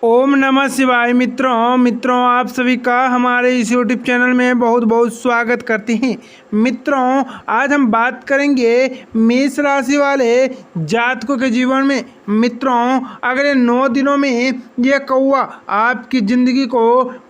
ओम नमः शिवाय। मित्रों आप सभी का हमारे इस यूट्यूब चैनल में बहुत बहुत स्वागत करते हैं। मित्रों आज हम बात करेंगे मेष राशि वाले जातकों के जीवन में। मित्रों अगले 9 दिनों में यह कौवा आपकी ज़िंदगी को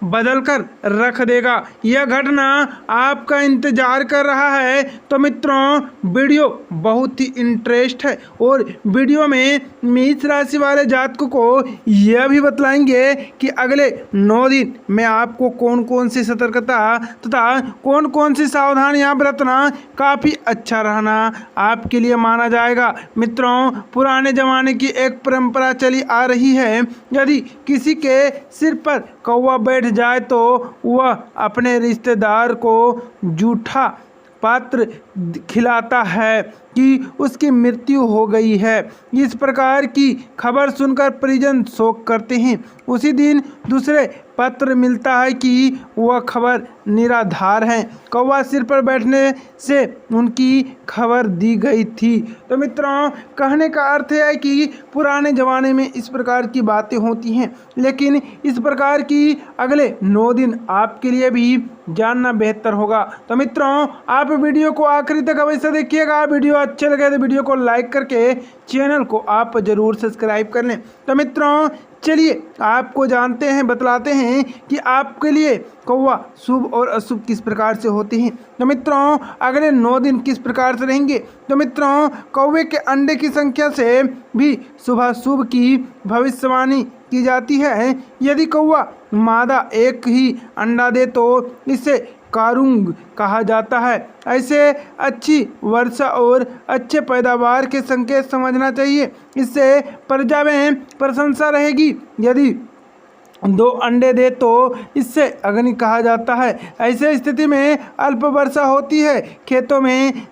बदल कर रख देगा। यह घटना आपका इंतजार कर रहा है। तो मित्रों वीडियो बहुत ही इंटरेस्ट है और वीडियो में मेष राशि वाले जातकों को यह भी बतलाएंगे कि अगले 9 दिन में आपको कौन कौन सी सतर्कता तथा कौन कौन सी सावधानियां बरतना काफ़ी अच्छा रहना आपके लिए माना जाएगा। मित्रों पुराने ज़माने की एक परंपरा चली आ रही है, यदि किसी के सिर पर कौवा बैठ जाए तो वह अपने रिश्तेदार को जूठा पात्र खिलाता है कि उसकी मृत्यु हो गई है। इस प्रकार की खबर सुनकर परिजन शोक करते हैं। उसी दिन दूसरे पत्र मिलता है कि वह खबर निराधार है, कौवा सिर पर बैठने से उनकी खबर दी गई थी। तो मित्रों कहने का अर्थ है कि पुराने ज़माने में इस प्रकार की बातें होती हैं, लेकिन इस प्रकार की अगले 9 दिन आपके लिए भी जानना बेहतर होगा। तो मित्रों आप वीडियो को आखिरी तक अवश्य देखिएगा। वीडियो अच्छे लगे तो वीडियो को लाइक करके चैनल को आप ज़रूर सब्सक्राइब कर लें। तो मित्रों चलिए आपको जानते हैं, बतलाते हैं कि आपके लिए कौवा शुभ और अशुभ किस प्रकार से होते हैं। तो मित्रों अगले 9 दिन किस प्रकार से रहेंगे। तो मित्रों कौवे के अंडे की संख्या से भी शुभाशुभ की भविष्यवाणी की जाती है। यदि कौवा मादा एक ही अंडा दे तो इसे कारुंग कहा जाता है। ऐसे अच्छी वर्षा और अच्छे पैदावार के संकेत समझना चाहिए, इससे प्रजा में प्रशंसा रहेगी। यदि 2 अंडे दे तो इससे अग्नि कहा जाता है। ऐसे स्थिति में अल्प वर्षा होती है, खेतों में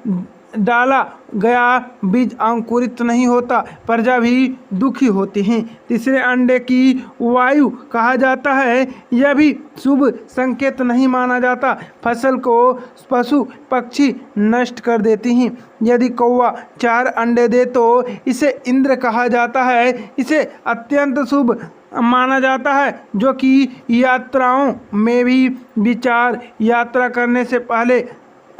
डाला गया बीज अंकुरित नहीं होता, प्रजा भी दुखी होती हैं। तीसरे अंडे की वायु कहा जाता है, यह भी शुभ संकेत नहीं माना जाता, फसल को पशु पक्षी नष्ट कर देती हैं। यदि कौवा 4 अंडे दे तो इसे इंद्र कहा जाता है, इसे अत्यंत शुभ माना जाता है, जो कि यात्राओं में भी विचार। यात्रा करने से पहले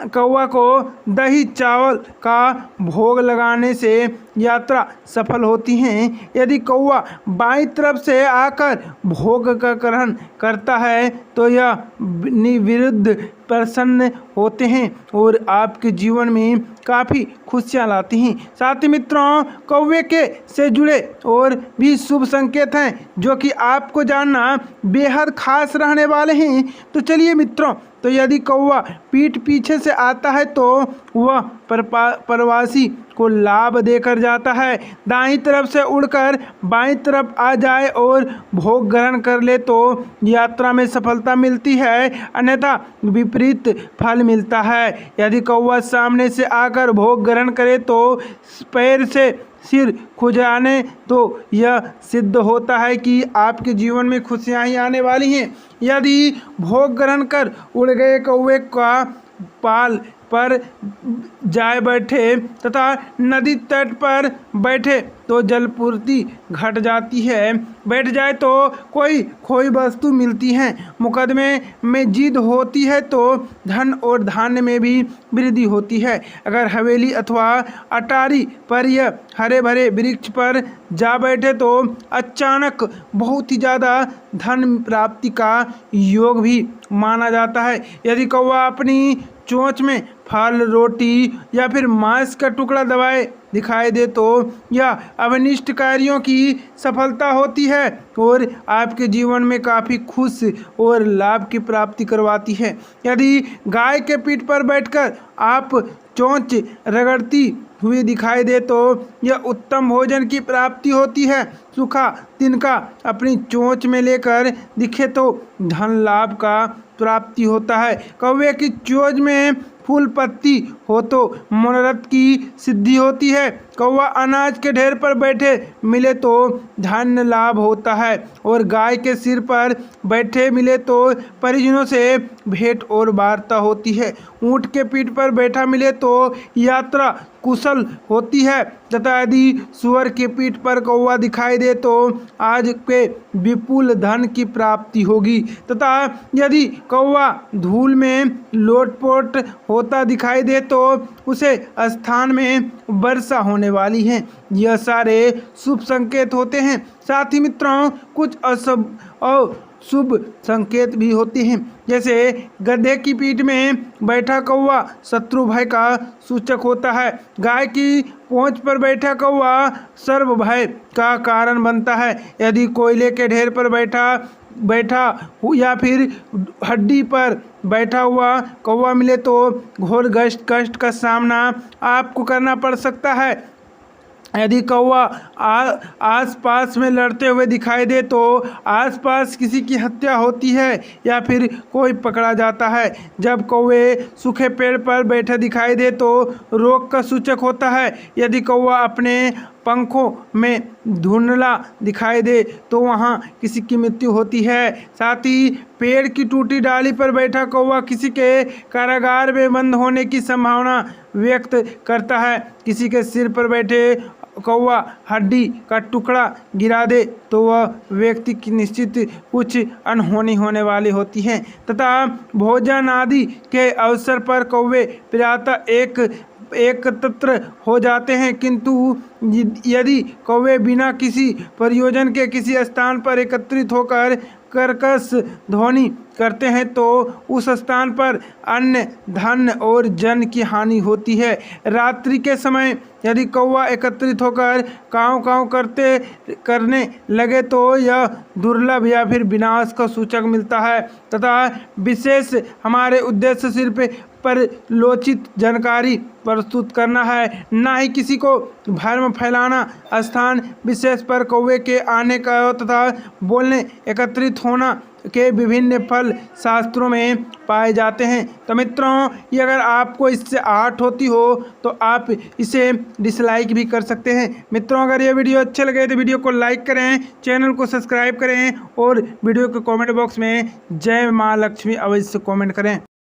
कौवा को दही चावल का भोग लगाने से यात्रा सफल होती है। यदि कौवा बाईं तरफ से आकर भोग का ग्रहण करता है तो यह निविरुद्ध प्रसन्न होते हैं और आपके जीवन में काफ़ी खुशियाँ लाती हैं। साथ ही मित्रों कौवे के से जुड़े और भी शुभ संकेत हैं जो कि आपको जानना बेहद खास रहने वाले हैं। तो चलिए मित्रों, तो यदि कौवा पीठ पीछे से आता है तो वह प्रवासी को लाभ देकर जाता है। दाईं तरफ से उड़कर बाईं तरफ आ जाए और भोग ग्रहण कर ले तो यात्रा में सफलता मिलती है, अन्यथा विपरीत फल मिलता है। यदि कौवा सामने से आकर भोग ग्रहण करे तो पैर से सिर खुजाने तो यह सिद्ध होता है कि आपके जीवन में खुशियाँ ही आने वाली हैं। यदि भोग ग्रहण कर उड़ गए कौवे का पाल पर जाए बैठे तथा नदी तट पर बैठे तो जलपूर्ति घट जाती है, बैठ जाए तो कोई खोई वस्तु मिलती है, मुकदमे में जीत होती है तो धन और धान्य में भी वृद्धि होती है। अगर हवेली अथवा अटारी पर या हरे भरे वृक्ष पर जा बैठे तो अचानक बहुत ही ज़्यादा धन प्राप्ति का योग भी माना जाता है। यदि कौवा अपनी चोंच में फल, रोटी या फिर मांस का टुकड़ा दबाए दिखाई दे तो यह अनिष्ट कार्यों की सफलता होती है और आपके जीवन में काफ़ी खुश और लाभ की प्राप्ति करवाती है। यदि गाय के पीठ पर बैठकर आप चोंच रगड़ती हुई दिखाई दे तो यह उत्तम भोजन की प्राप्ति होती है। सूखा तिनका अपनी चोंच में लेकर दिखे तो धन लाभ का प्राप्ति होता है। कौवे की चोंच में फूल पत्ती हो तो मनोरथ की सिद्धि होती है। कौवा अनाज के ढेर पर बैठे मिले तो धन लाभ होता है, और गाय के सिर पर बैठे मिले तो परिजनों से भेंट और वार्ता होती है। ऊँट के पीठ पर बैठा मिले तो यात्रा कुशल होती है, तथा यदि सुअर के पीठ पर कौवा दिखाई दे तो आज के विपुल धन की प्राप्ति होगी, तथा यदि कौवा धूल में लोटपोट होता दिखाई दे तो उसे स्थान में वर्षा होने वाली है। यह सारे शुभ संकेत होते हैं। साथ ही मित्रों कुछ शुभ संकेत भी होते हैं, जैसे गधे की पीठ में बैठा कौवा शत्रु भय का सूचक होता है। गाय की पूंछ पर बैठा कौवा सर्व भय का कारण बनता है। यदि कोयले के ढेर पर बैठा या फिर हड्डी पर बैठा हुआ कौवा मिले तो घोर कष्ट का सामना आपको करना पड़ सकता है। यदि कौवा आसपास में लड़ते हुए दिखाई दे तो आसपास किसी की हत्या होती है या फिर कोई पकड़ा जाता है। जब कौवे सूखे पेड़ पर बैठे दिखाई दे तो रोग का सूचक होता है। यदि कौवा अपने पंखों में धुंधला दिखाई दे तो वहाँ किसी की मृत्यु होती है। साथ ही पेड़ की टूटी डाली पर बैठा कौवा किसी के कारागार में बंद होने की संभावना व्यक्त करता है। किसी के सिर पर बैठे कौवा हड्डी का टुकड़ा गिरा दे तो वह व्यक्ति की निश्चित कुछ अनहोनी होने वाली होती है, तथा भोजन आदि के अवसर पर कौवे प्रायतः एकत्र हो जाते हैं, किंतु यदि कौवे बिना किसी प्रयोजन के किसी स्थान पर एकत्रित होकर कर्कश ध्वनि करते हैं तो उस स्थान पर अन्न धन और जन की हानि होती है। रात्रि के समय यदि कौवा एकत्रित होकर काँव काँव करने लगे तो यह दुर्लभ या फिर विनाश का सूचक मिलता है, तथा विशेष हमारे उद्देश्य सिर्फ परलोचित जानकारी प्रस्तुत करना है, ना ही किसी को भ्रम फैलाना। स्थान विशेष पर कौवे के आने का तथा बोलने एकत्रित होना के विभिन्न फल शास्त्रों में पाए जाते हैं। तो मित्रों ये अगर आपको इससे आहट होती हो तो आप इसे डिसलाइक भी कर सकते हैं। मित्रों अगर ये वीडियो अच्छे लगे तो वीडियो को लाइक करें, चैनल को सब्सक्राइब करें और वीडियो के कमेंट बॉक्स में जय माँ लक्ष्मी अवश्य कमेंट करें।